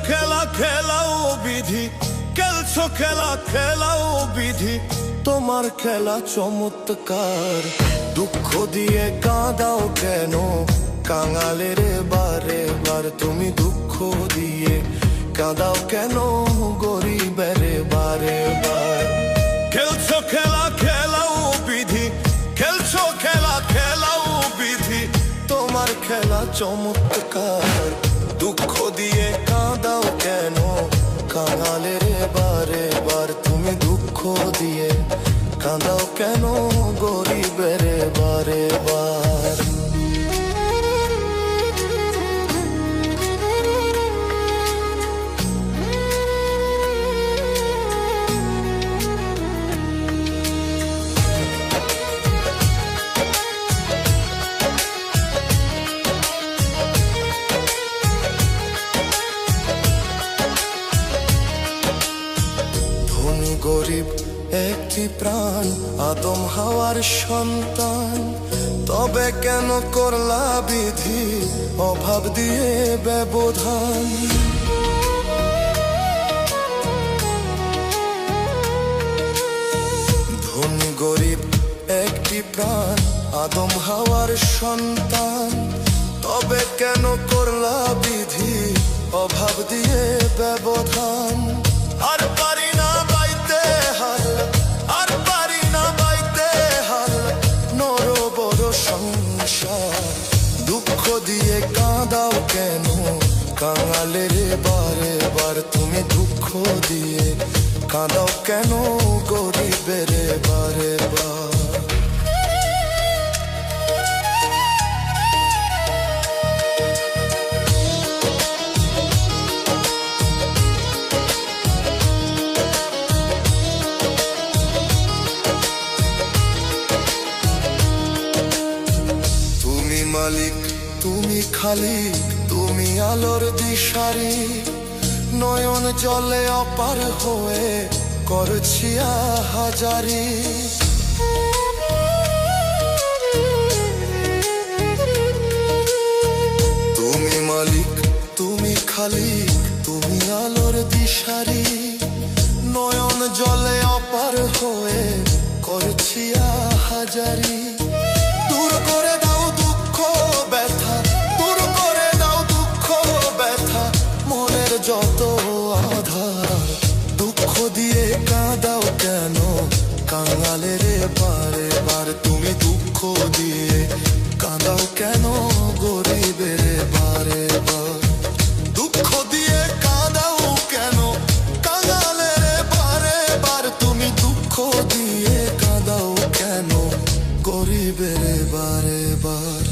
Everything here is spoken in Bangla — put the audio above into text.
খেলা খেলাও বিধি, খেলছো খেলা খেলাও বিধি, তোমার খেলা চমৎকার। দুঃখ দিয়ে কাঁদাও কেন কাঙালের বারে বার, তুমি দুঃখ দিয়ে কাঁদাও কেন গরিবের বারে বার। খেলছো খেলা খেলাও বিধি, খেলছো খেলা খেলাও বিধি, তোমার খেলা চমৎকার। দুঃখ দিয়ে কাঁদাও কেন কাঙালের বারে বার, তুমি দুঃখ দিয়ে কাঁদাও কেন গরিবের বারে বার। গরিব একটি প্রাণ, আদম হাওয়ার সন্তান, তবে কেন করলা বিধি অভাব দিয়ে ব্যবধান। ধনী গরিব একটি প্রাণ, আদম হাওয়ার সন্তান, তবে কেন করলা বিধি অভাব দিয়ে ব্যবধান। আর পারি না বাইতে হাল, আর পারি না বাইতে হাল, নর বড় সংসার। দুঃখ দিয়ে কাঁদাও কেন কাঙালের বারে বার, তুমি দুঃখ দিয়ে কাঁদাও কেন গরিবের বারে বার। মালিক তুমি খালিক, তুমি আলোর দিশারি, নয়ন জলে অপার হয়ে করছি হাজারি। তুমি মালিক তুমি খালিক, তুমি আলোর দিশারি, নয়ন জলে অপার হয়ে করছি হাজারি। দূর করে দাও দুঃখ ব্যথা, দূর করে দাও দুঃখ ব্যথা, মনের যত আধার। দুঃখ দিয়ে কাঁদাও কেন কাঙালের বারে বার, তুমি দুঃখ দিয়ে কাঁদাও কেন গরিবের বারে বার। দুঃখ দিয়ে কাঁদাও কেন কাঙালের বারে বার, তুমি দুঃখ দিয়ে কাঁদাও কেন গরিবের বারে বার।